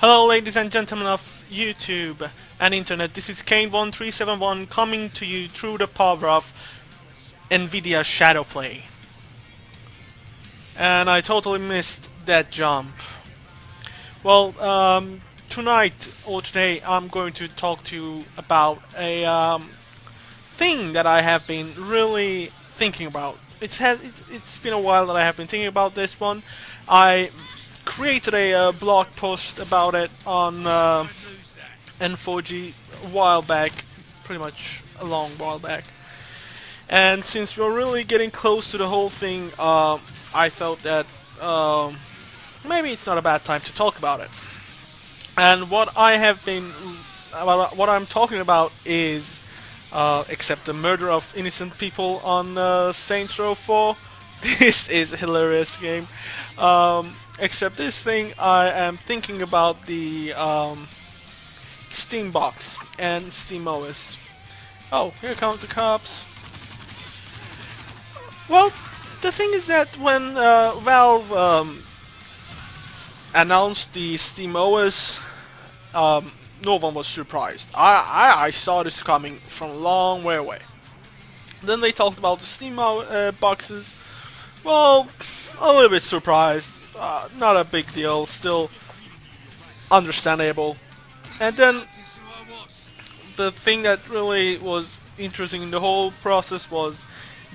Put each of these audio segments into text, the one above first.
Hello ladies and gentlemen of YouTube and Internet, this is Kane1371 coming to you through the power of NVIDIA Shadowplay. And I totally missed that jump. Well, tonight or today I'm going to talk to you about a thing that I have been really thinking about. It's been a while that I have been thinking about this one. I created a blog post about it on N4G a while back, pretty much a long while back. And since we're really getting close to the whole thing, I felt that maybe it's not a bad time to talk about it. And what I'm talking about is, except the murder of innocent people on Saints Row 4. This is a hilarious game. Except this thing, I am thinking about the Steam Box and SteamOS. Oh, here come the cops. Well, the thing is that when Valve announced the SteamOS, no one was surprised. I saw this coming from a long way away. Then they talked about the Steam boxes. Well, a little bit surprised. Not a big deal. Still understandable. And then the thing that really was interesting in the whole process was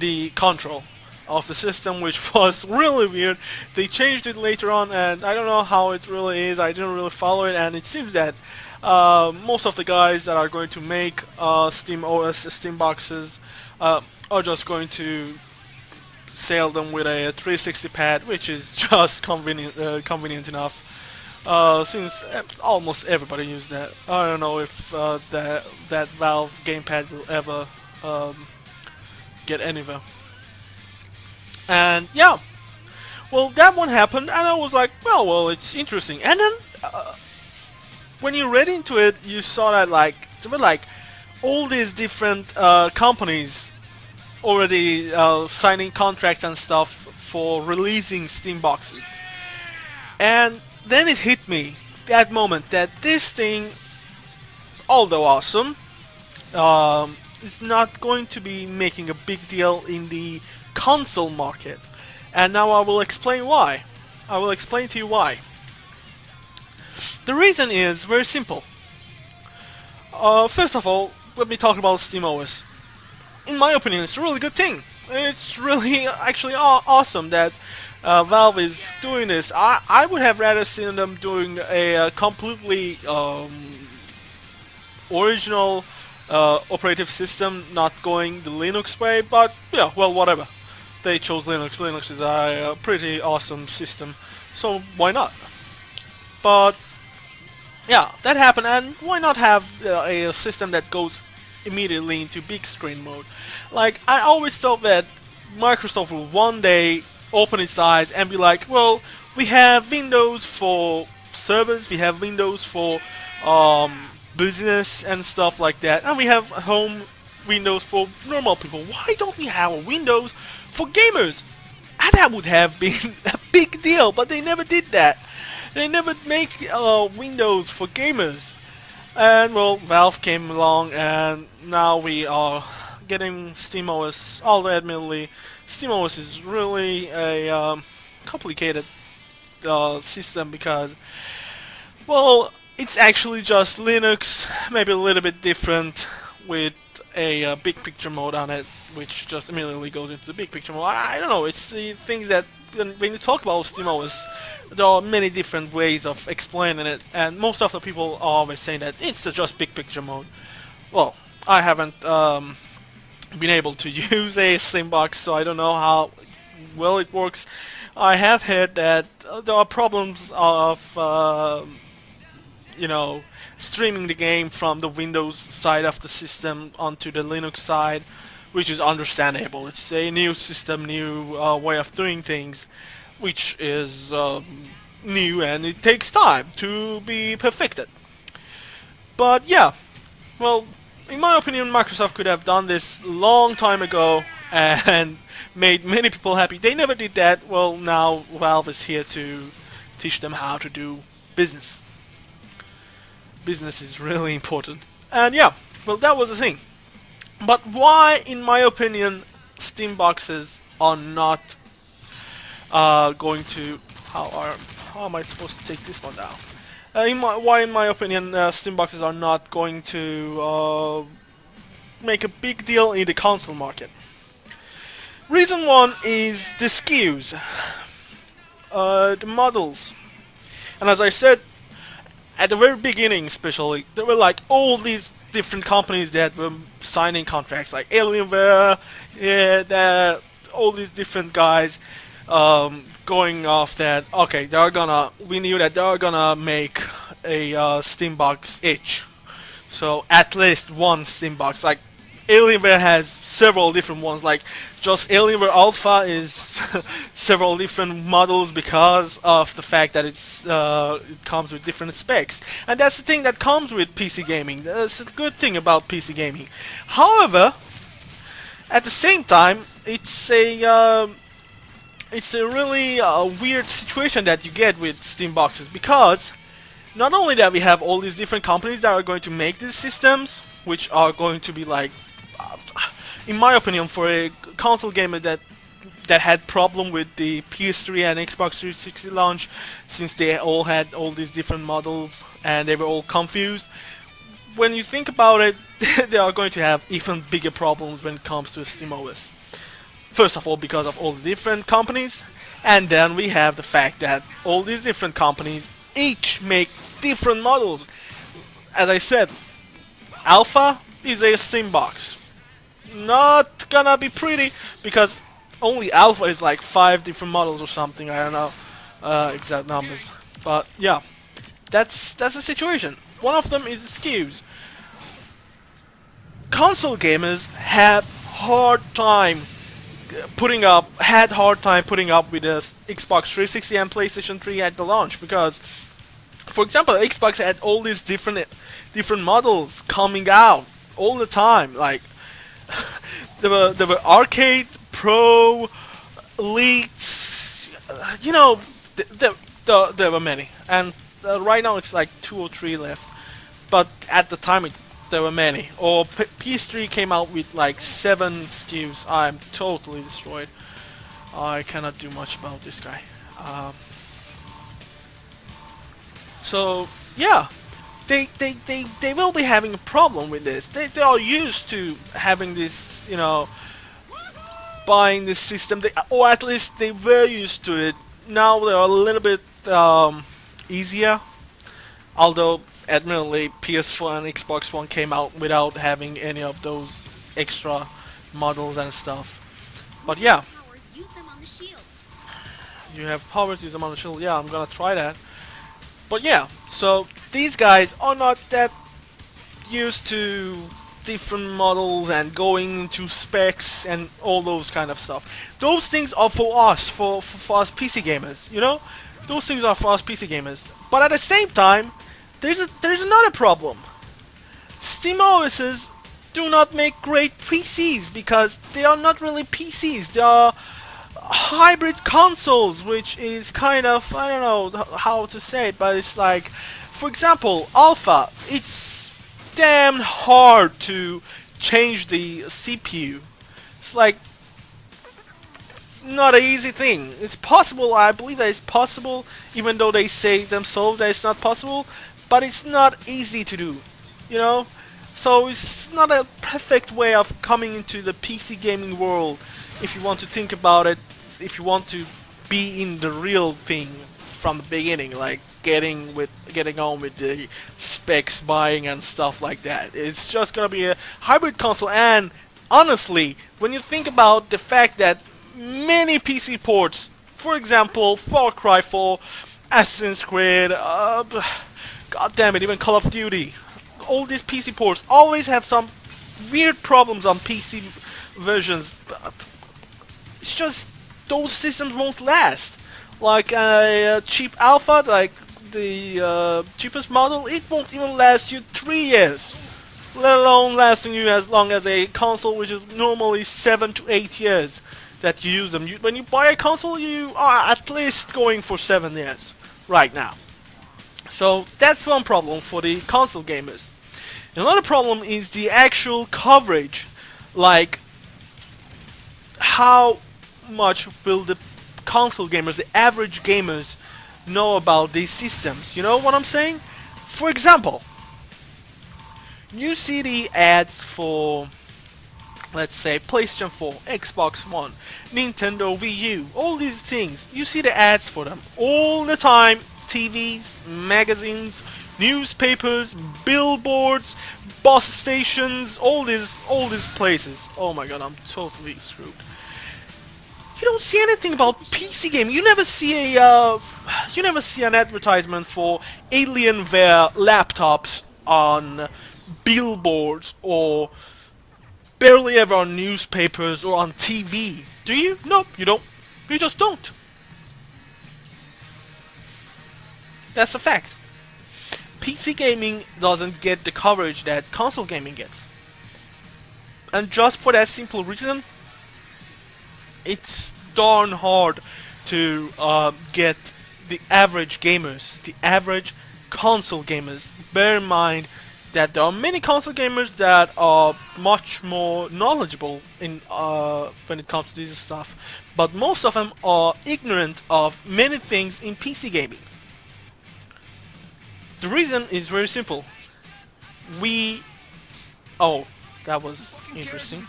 the control of the system, which was really weird. They changed it later on, and I don't know how it really is. I didn't really follow it, and it seems that most of the guys that are going to make Steam OS, Steam boxes, are just going to sell them with a 360 pad, which is just convenient enough. Since almost everybody uses that. I don't know if that Valve gamepad will ever get anywhere. And yeah, well, that one happened, and I was like, well, it's interesting. And then when you read into it, you saw that there were all these different companies already signing contracts and stuff for releasing Steam boxes. And then it hit me that moment that this thing, although awesome, is not going to be making a big deal in the console market. And now I will explain why. I will explain to you why. The reason is very simple. First of all, let me talk about SteamOS. In my opinion, it's a really good thing. It's really actually awesome that Valve is doing this. I would have rather seen them doing a completely original operative system, not going the Linux way, but yeah, well, whatever. They chose Linux. Linux is a pretty awesome system, so why not? But yeah, that happened, and why not have a system that goes immediately into big screen mode? Like, I always thought that Microsoft will one day open its eyes and be like, well, we have Windows for servers, we have Windows for business and stuff like that, and we have home Windows for normal people. Why don't we have a Windows for gamers? And that would have been a big deal, but they never did that. They never make Windows for gamers. And well, Valve came along, and now we are getting SteamOS. Although admittedly, SteamOS is really a complicated system because, well, it's actually just Linux, maybe a little bit different with a big picture mode on it, which just immediately goes into the big picture mode. I don't know, it's the thing that when you talk about SteamOS, there are many different ways of explaining it, and most of the people are always saying that it's just big picture mode. Well, I haven't been able to use a Steambox, so I don't know how well it works. I have heard that there are problems of streaming the game from the Windows side of the system onto the Linux side, which is understandable. It's a new system, new way of doing things, which is new, and it takes time to be perfected. But yeah, well, in my opinion, Microsoft could have done this long time ago and made many people happy. They never did that. Well, now Valve is here to teach them how to do business. Business is really important. And yeah, well, that was the thing. But why, in my opinion, Steam boxes are not going to... How am I supposed to take this one down? Why, in my opinion, Steam boxes are not going to make a big deal in the console market? Reason one is the SKUs, the models. And as I said, at the very beginning especially, there were like all these different companies that were signing contracts, like Alienware, yeah, all these different guys going off that, okay, we knew that they're gonna make a Steam box each. So at least one Steam box. Like Alienware has several different ones, like just Alienware Alpha is several different models because of the fact that it comes with different specs. And that's the thing that comes with PC gaming. That's a good thing about PC gaming. However, at the same time, it's a really weird situation that you get with Steam boxes, because not only that we have all these different companies that are going to make these systems, which are going to be like, in my opinion, for a console gamer that had problem with the PS3 and Xbox 360 launch, since they all had all these different models and they were all confused. When you think about it, they are going to have even bigger problems when it comes to SteamOS. First of all, because of all the different companies, and then we have the fact that all these different companies each make different models. As I said, Alpha is a Steam box. Not gonna be pretty, because only Alpha is like 5 different models or something. I don't know exact numbers, but yeah, that's the situation. One of them is SKUs. Console gamers had hard time putting up with the Xbox 360 and PlayStation 3 at the launch, because, for example, Xbox had all these different models coming out all the time. Like there were Arcade, Pro, Elite, you know, there were many, and right now it's like 2 or 3 left. But at the time there were many. Or PS3 came out with like 7 SKUs. I'm totally destroyed. I cannot do much about this guy. So yeah, they will be having a problem with this. They are used to having this, you know, buying this system. Or at least they were used to it. Now they're a little bit easier. Although, admittedly, PS4 and Xbox One came out without having any of those extra models and stuff. But yeah, you have powers, use them on the shield. Yeah, I'm gonna try that. But yeah, so these guys are not that used to different models and going into specs and all those kind of stuff. Those things are for us, for us PC gamers, you know? Those things are for us PC gamers. But at the same time, there's another problem. SteamOSs do not make great PCs, because they are not really PCs. They are hybrid consoles, which is kind of, I don't know how to say it, but it's like, for example, Alpha. It's damn hard to change the CPU. It's like not an easy thing. It's possible, I believe that it's possible, even though they say themselves that it's not possible. But it's not easy to do, you know? So it's not a perfect way of coming into the PC gaming world, if you want to think about it, if you want to be in the real thing from the beginning, like getting on with the specs, buying and stuff like that. It's just gonna be a hybrid console. And honestly, when you think about the fact that many PC ports, for example, Far Cry 4, Assassin's Creed, God damn it, even Call of Duty. All these PC ports always have some weird problems on PC versions. But it's just, those systems won't last. Like a cheap Alpha, like the cheapest model, it won't even last you 3 years. Let alone lasting you as long as a console, which is normally 7 to 8 years that you use them. When you buy a console, you are at least going for 7 years right now. So that's one problem for the console gamers. Another problem is the actual coverage. Like, how much will the console gamers, the average gamers, know about these systems? You know what I'm saying? For example, you see the ads for, let's say, PlayStation 4, Xbox One, Nintendo Wii U, all these things. You see the ads for them all the time. TVs, magazines, newspapers, billboards, bus stations, all these places. Oh my god, I'm totally screwed. You don't see anything about PC gaming. You never see an advertisement for Alienware laptops on billboards, or barely ever on newspapers or on TV. Do you? Nope, you don't. You just don't. That's a fact. PC gaming doesn't get the coverage that console gaming gets. And just for that simple reason, it's darn hard to get the average gamers, the average console gamers. Bear in mind that there are many console gamers that are much more knowledgeable in when it comes to this stuff, but most of them are ignorant of many things in PC gaming. The reason is very simple. Oh, that was interesting.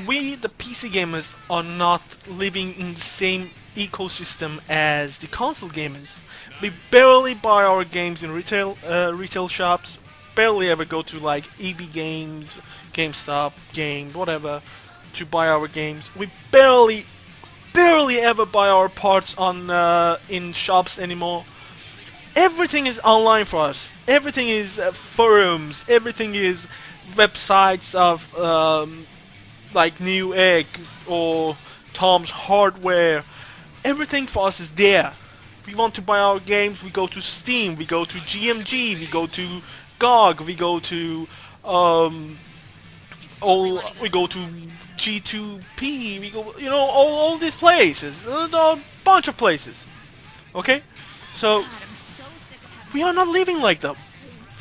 We, the PC gamers, are not living in the same ecosystem as the console gamers. We barely buy our games in retail shops. Barely ever go to like EB Games, GameStop, whatever, to buy our games. We barely ever buy our parts on in shops anymore. Everything is online for us. Everything is forums. Everything is websites of like Newegg or Tom's Hardware. Everything for us is there. If we want to buy our games, we go to Steam, we go to GMG, we go to GOG, we go to we go to G2P, we go, you know, all these places. There's a bunch of places. Okay, so we are not living like them.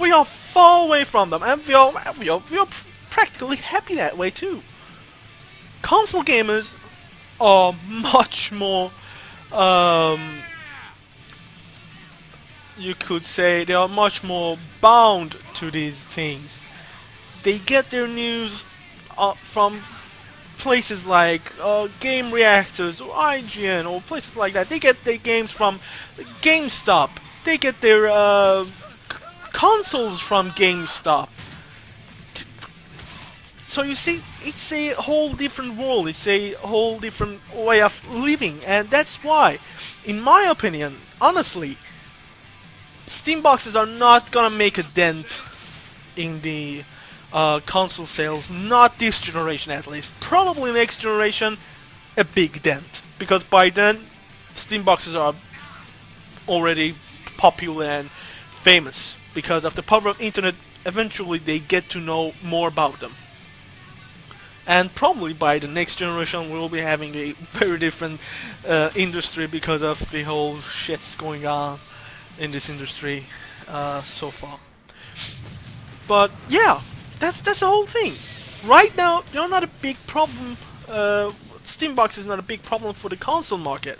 We are far away from them, and we are practically happy that way too. Console gamers are much more, you could say, they are much more bound to these things. They get their news from places like Game Reactors or IGN or places like that. They get their games from GameStop. They get their consoles from GameStop. So you see, it's a whole different world. It's a whole different way of living, and that's why, in my opinion, honestly, Steam boxes are not gonna make a dent in the console sales. Not this generation, at least. Probably next generation, a big dent, because by then, Steam boxes are already popular and famous because of the power of internet. Eventually they get to know more about them, and probably by the next generation we'll be having a very different industry because of the whole shits going on in this industry so far. But yeah, that's the whole thing. Right now, they're not a big problem. Steambox is not a big problem for the console market.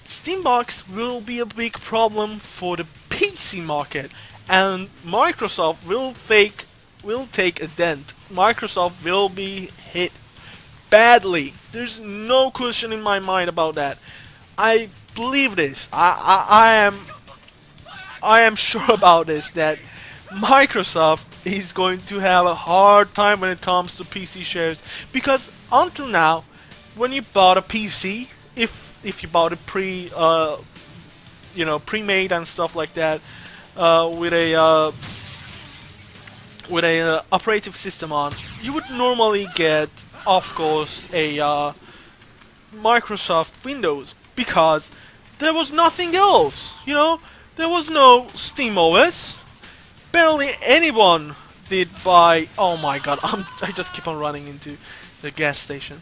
Steambox will be a big problem for the PC market, and Microsoft will take a dent. Microsoft will be hit badly. There's no question in my mind about that. I believe this. I am sure about this, that Microsoft is going to have a hard time when it comes to PC shares, because until now, when you bought a PC, if you bought it pre-made and stuff like that, with a operating system on, you would normally get, of course, a Microsoft Windows, because there was nothing else. You know, there was no Steam OS. Barely anyone did buy. Oh my god, I just keep on running into the gas station.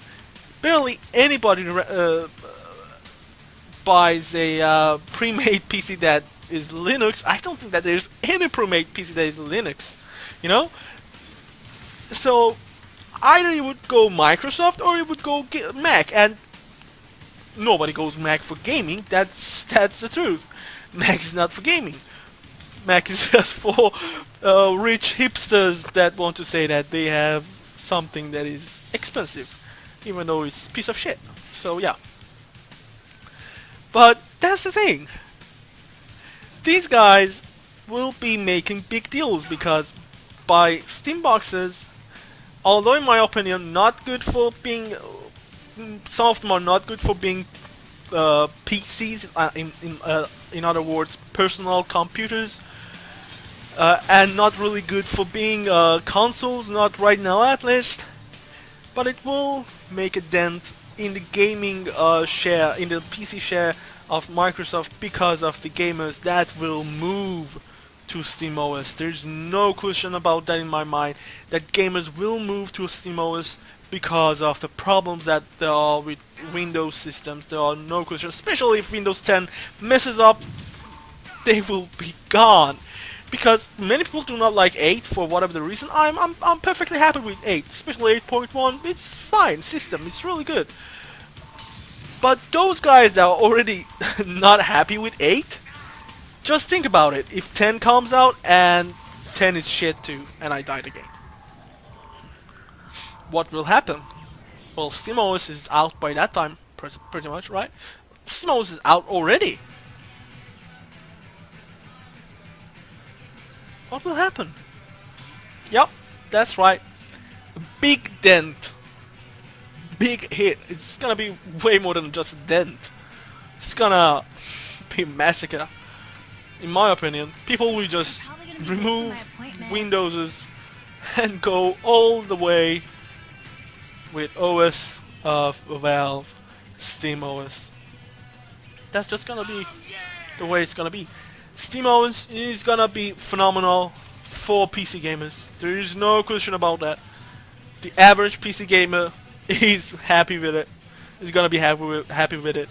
Barely anybody buys a pre-made PC that is Linux, I don't think that there's any pre-made PC that is Linux. You know? So either you would go Microsoft or you would go Mac, and nobody goes Mac for gaming. That's the truth. Mac is not for gaming. Mac is just for rich hipsters that want to say that they have something that is expensive, even though it's a piece of shit. So yeah. But that's the thing. These guys will be making big deals because by Steam boxes, although in my opinion not good for being, some of them are not good for being PCs, in other words, personal computers, and not really good for being consoles, not right now at least, but it will make a dent in the gaming share, in the PC share of Microsoft, because of the gamers that will move to SteamOS. There's no question about that in my mind, that gamers will move to SteamOS because of the problems that there are with Windows systems. There are no question, especially if Windows 10 messes up, they will be gone. Because many people do not like 8 for whatever the reason. I'm perfectly happy with 8, especially 8.1. It's fine system, it's really good. But those guys that are already not happy with 8, just think about it. If 10 comes out and 10 is shit too, and I died again, what will happen? Well, SteamOS is out by that time, pretty much, right? SteamOS is out already. What will happen? Yep, that's right. A big dent. Big hit. It's gonna be way more than just a dent. It's gonna be a massacre. In my opinion, people will just remove Windows and go all the way with OS of Valve, SteamOS. That's just gonna be the way it's gonna be. SteamOS is gonna be phenomenal for PC gamers. There is no question about that. The average PC gamer is happy with it. Is gonna be happy with it.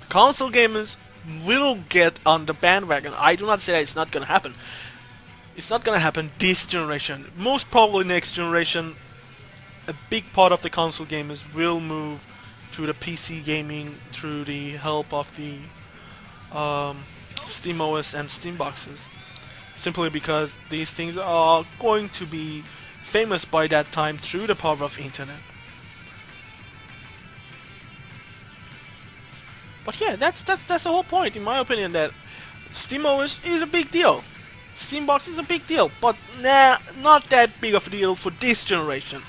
Console gamers will get on the bandwagon. I do not say that it's not gonna happen. It's not gonna happen this generation. Most probably next generation, a big part of the console gamers will move to the PC gaming through the help of the SteamOS and Steam boxes. Simply because these things are going to be famous by that time through the power of internet. But yeah, that's the whole point, in my opinion, that SteamOS is a big deal. Steambox is a big deal, but nah, not that big of a deal for this generation.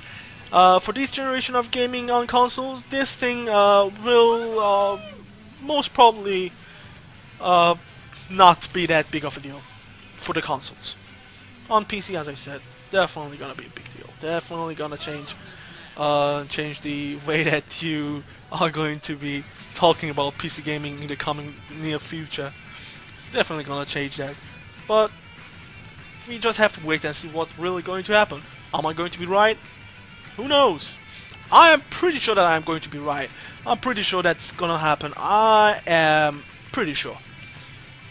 For this generation of gaming on consoles, this thing will most probably not be that big of a deal for the consoles. On PC, as I said, definitely gonna be a big deal. Definitely gonna change the way that you are going to be talking about PC gaming in the coming near future. It's definitely gonna change that. But we just have to wait and see what's really going to happen. Am I going to be right? Who knows? I am pretty sure that I'm going to be right. I'm pretty sure that's gonna happen. I am pretty sure.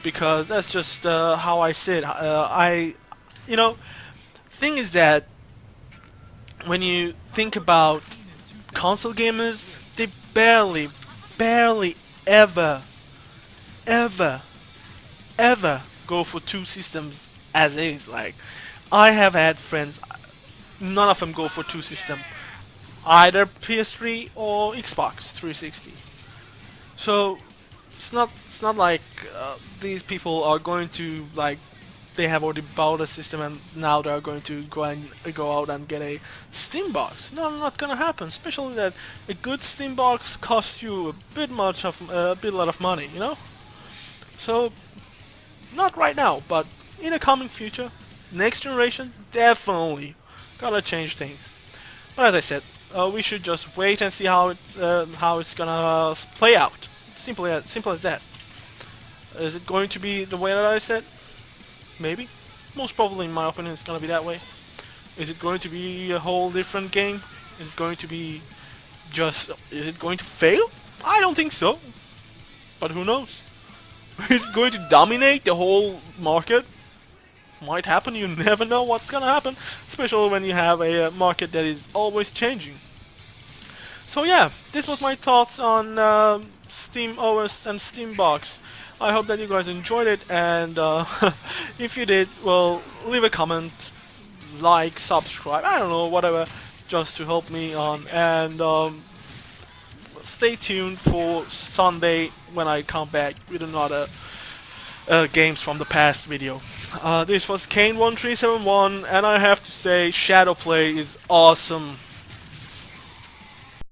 Because that's just how I said. You know, thing is that when you think about console gamers, they barely ever go for two systems as is. Like, I have had friends, none of them go for two systems, either PS3 or Xbox 360. So it's not like these people are going to, like, they have already bought a system and now they are going to go out and get a Steam box. No, not gonna happen. Especially that a good Steam box costs you a bit lot of money, you know. So not right now, but in the coming future, next generation, definitely gotta change things. But as I said, we should just wait and see how it's gonna play out. Simple as that. Is it going to be the way that I said? Maybe. Most probably, in my opinion, it's gonna be that way. Is it going to be a whole different game? Is it going to be is it going to fail? I don't think so. but who knows? Is it going to dominate the whole market? Might happen, you never know what's gonna happen, especially when you have a market that is always changing. So yeah, this was my thoughts on Steam OS and Steambox. I hope that you guys enjoyed it, and if you did, well, leave a comment, like, subscribe, I don't know, whatever, just to help me on, and stay tuned for Sunday when I come back with another games from the past video. This was Kane1371, and I have to say, Shadowplay is awesome.